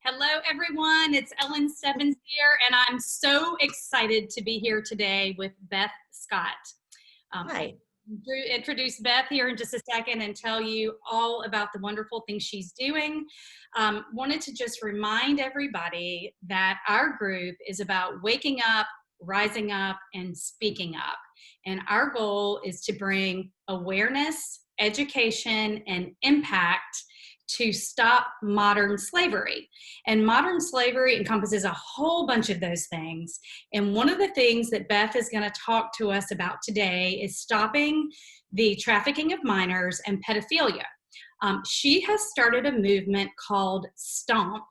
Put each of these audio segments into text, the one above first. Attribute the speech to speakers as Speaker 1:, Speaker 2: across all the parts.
Speaker 1: Hello, everyone. It's Ellen Stebbins here, and I'm so excited to be here today with Beth Scott.
Speaker 2: Hi.
Speaker 1: Introduce Beth here in just a second and tell you all about the wonderful things she's doing. Wanted to just remind everybody that our group is about waking up, rising up, and speaking up. And our goal is to bring awareness, education, and impact to stop modern slavery. And modern slavery encompasses a whole bunch of those things. And one of the things that Beth is going to talk to us about today is stopping the trafficking of minors and pedophilia. She has started a movement called STOMP,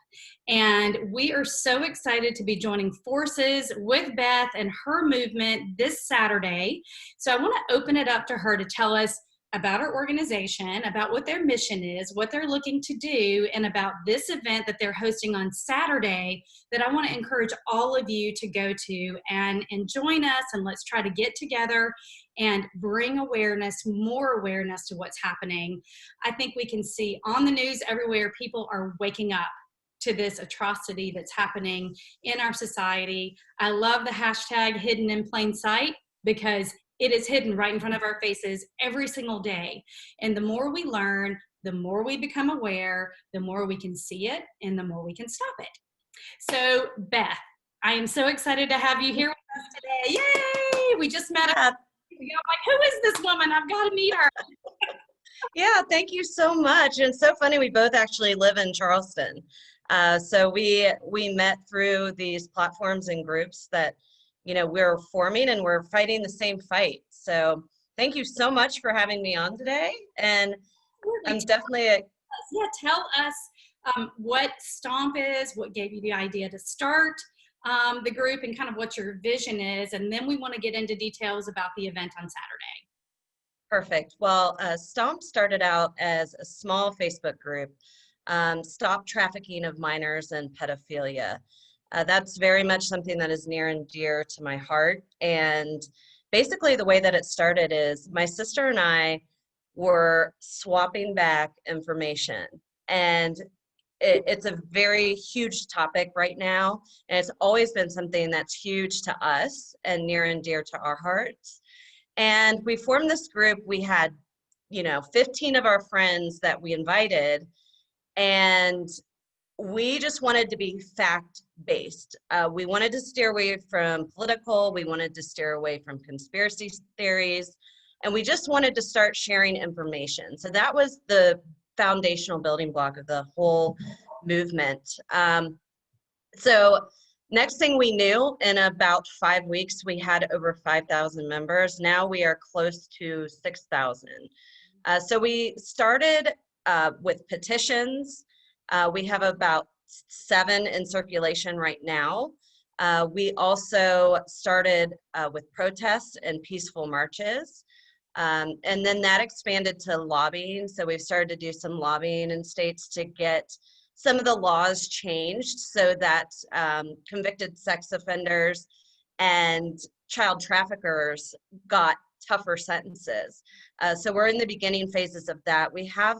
Speaker 1: and we are so excited to be joining forces with Beth and her movement this Saturday. So I want to open it up to her to tell us about our organization, about what their mission is, what they're looking to do, and about this event that they're hosting on Saturday that I want to encourage all of you to go to and join us, and let's try to get together and bring awareness, more awareness to what's happening. I think we can see on the news everywhere, people are waking up to this atrocity that's happening in our society. I love the hashtag hidden in plain sight, because it is hidden right in front of our faces every single day. And the more we learn, the more we become aware, the more we can see it, and the more we can stop it. So, Beth, I am so excited to have you here with us today. Yay! We just met up. I'm like, who is this woman? I've got to meet her.
Speaker 2: Yeah, thank you so much. And it's so funny, we both actually live in Charleston. So we met through these platforms and groups that we're forming, and we're fighting the same fight. So thank you so much for having me on today. And I'm definitely
Speaker 1: tell us what STOMP is, what gave you the idea to start the group, and kind of what your vision is. And then we want to get into details about the event on Saturday.
Speaker 2: Perfect. Well, STOMP started out as a small Facebook group, Stop Trafficking of Minors and Pedophilia. That's very much something that is near and dear to my heart. And basically the way that it started is my sister and I were swapping back information. And it's a very huge topic right now. And it's always been something that's huge to us and near and dear to our hearts. And we formed this group. We had, 15 of our friends that we invited. And we just wanted to be fact-based. We wanted to steer away from political. We wanted to steer away from conspiracy theories. And we just wanted to start sharing information. So that was the foundational building block of the whole movement. So next thing we knew, in about 5 weeks, we had over 5,000 members. Now we are close to 6,000. So we started with petitions. We have about 7 in circulation right now. We also started with protests and peaceful marches. And then that expanded to lobbying. So we've started to do some lobbying in states to get some of the laws changed so that convicted sex offenders and child traffickers got tougher sentences. So we're in the beginning phases of that. We have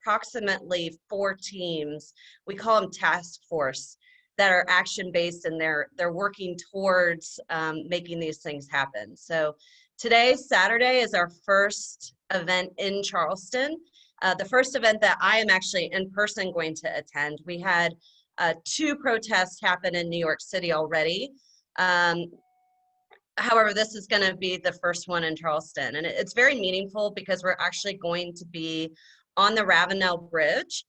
Speaker 2: approximately 4 teams, we call them task force, that are action-based, and they're working towards making these things happen. So today, Saturday, is our first event in Charleston. The first event that I am actually in person going to attend. We had 2 protests happen in New York City already. However, this is going to be the first one in Charleston, and it's very meaningful because we're actually going to be on the Ravenel Bridge.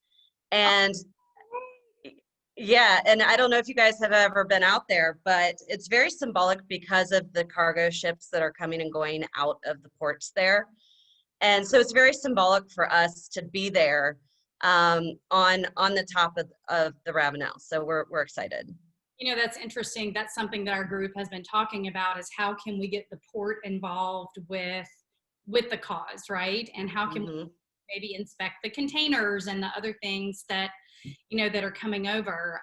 Speaker 2: And yeah, and I don't know if you guys have ever been out there, but it's very symbolic because of the cargo ships that are coming and going out of the ports there. And so it's very symbolic for us to be there on the top of the Ravenel. So we're excited.
Speaker 1: That's interesting. That's something that our group has been talking about, is how can we get the port involved with the cause, right? And how can we maybe inspect the containers and the other things that that are coming over.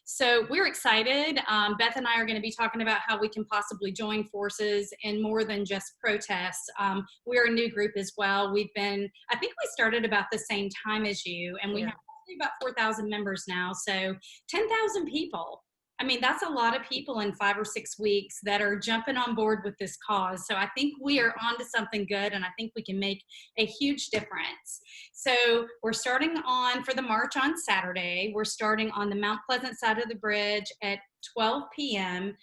Speaker 1: So we're excited. Beth and I are going to be talking about how we can possibly join forces in more than just protests. We're a new group as well. I think we started about the same time as you, and we have about 4,000 members now. So 10,000 people. I mean, that's a lot of people in 5 or 6 weeks that are jumping on board with this cause. So I think we are onto something good, and I think we can make a huge difference. So we're starting on for the march on Saturday. We're starting on the Mount Pleasant side of the bridge at 12 p.m.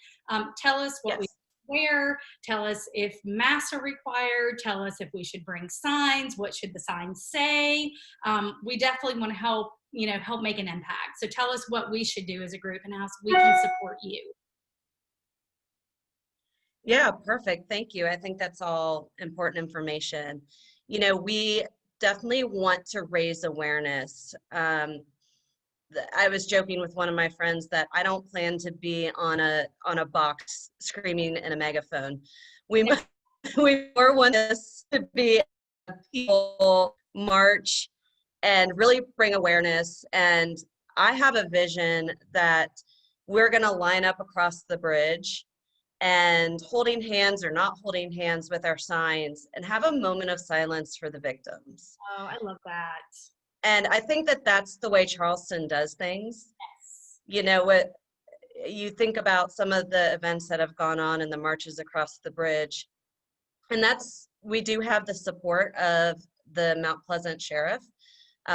Speaker 1: Tell us what we
Speaker 2: Yes.
Speaker 1: wear, tell us if masks are required, tell us if we should bring signs, what should the signs say. We definitely want to help, help make an impact. So tell us what we should do as a group and how we can support you.
Speaker 2: Yeah, perfect. Thank you. I think that's all important information. We definitely want to raise awareness. I was joking with one of my friends that I don't plan to be on a box screaming in a megaphone. We we more want this to be a people march and really bring awareness. And I have a vision that we're going to line up across the bridge and holding hands or not holding hands with our signs and have a moment of silence for the victims.
Speaker 1: Oh, I love that.
Speaker 2: And I think that that's the way Charleston does things.
Speaker 1: Yes.
Speaker 2: What you think about some of the events that have gone on in the marches across the bridge, and we do have the support of the Mount Pleasant Sheriff.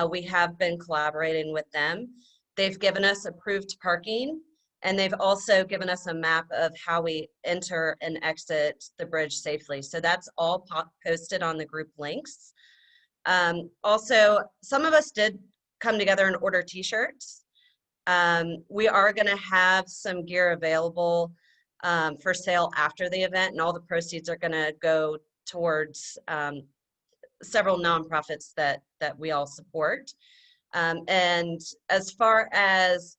Speaker 2: We have been collaborating with them. They've given us approved parking, and they've also given us a map of how we enter and exit the bridge safely. So that's all posted on the group links. Also, some of us did come together and order t-shirts. We are going to have some gear available for sale after the event, and all the proceeds are going to go towards several nonprofits that we all support. And as far as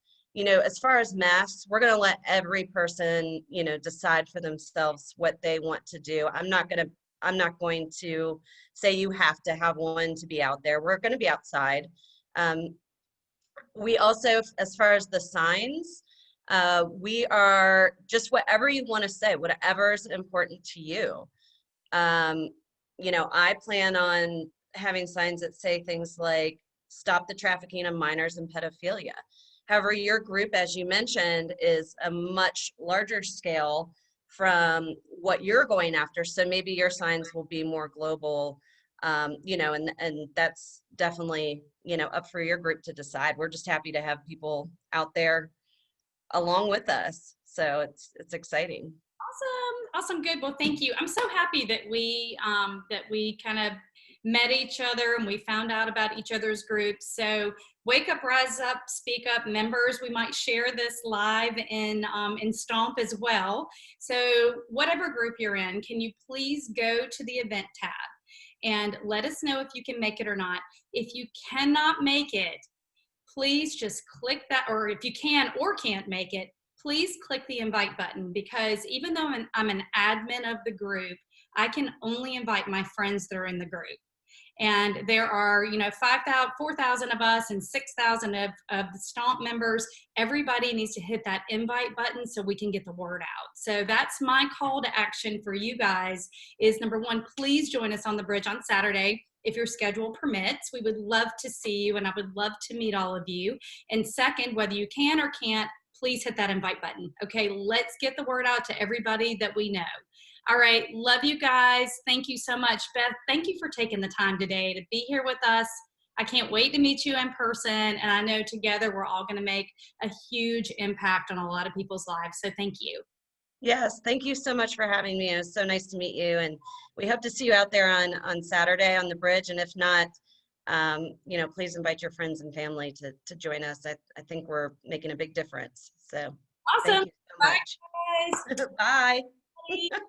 Speaker 2: masks, we're going to let every person decide for themselves what they want to do. I'm not going to say you have to have one to be out there. We're going to be outside. We also, as far as the signs, we are just whatever you want to say, whatever is important to you. I plan on having signs that say things like, stop the trafficking of minors and pedophilia. However, your group, as you mentioned, is a much larger scale from what you're going after. So maybe your signs will be more global, and that's definitely, up for your group to decide. We're just happy to have people out there along with us. So it's exciting.
Speaker 1: Awesome. Good. Well, thank you. I'm so happy that we kind of met each other and we found out about each other's groups. So wake up, rise up, speak up, members. We might share this live in STOMP as well. So whatever group you're in, can you please go to the event tab and let us know if you can make it or not. If you cannot make it, please just click that, or if you can or can't make it, please click the invite button, because even though I'm an admin of the group, I can only invite my friends that are in the group. And there are, 4,000 of us and 6,000 of the STOMP members. Everybody needs to hit that invite button so we can get the word out. So that's my call to action for you guys is, number one, please join us on the bridge on Saturday. If your schedule permits, we would love to see you, and I would love to meet all of you. And second, whether you can or can't, please hit that invite button. Okay, let's get the word out to everybody that we know. All right, love you guys. Thank you so much. Beth, thank you for taking the time today to be here with us. I can't wait to meet you in person, and I know together we're all gonna make a huge impact on a lot of people's lives, so thank you.
Speaker 2: Yes, thank you so much for having me. It was so nice to meet you, and we hope to see you out there on Saturday on the bridge, and if not, please invite your friends and family to join us. I think we're making a big difference. So
Speaker 1: Awesome.
Speaker 2: thank you so much.
Speaker 1: Bye, guys.
Speaker 2: Bye.
Speaker 1: Bye.